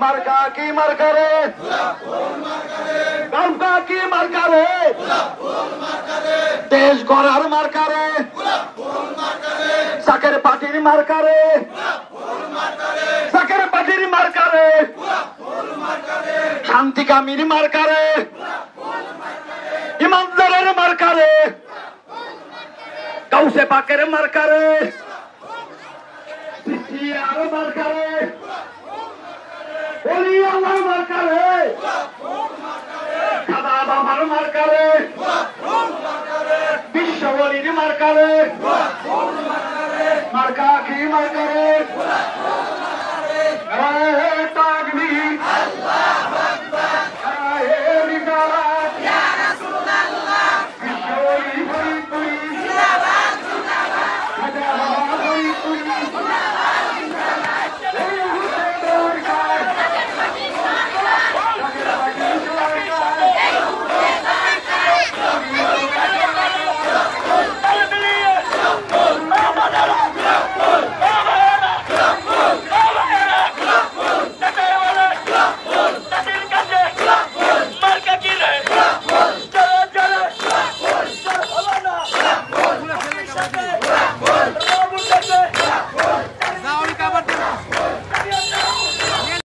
মার্কা কি মার্কা রে, মার্কা কি মার্কা রে, দেশ গড়ার মার্কা রে, সাকের পাটির মার্কা রে, সাকের পাটির মার্কা রে, শান্তিকামীর মার্কা রে, ইমানদারের মার্কা রে, গাউসে পাকের মার্কা রে, সিটিআর মার্কা রে, ওলি আল্লাহর মার্কা রে, সাদা বাবার মার্কা রে,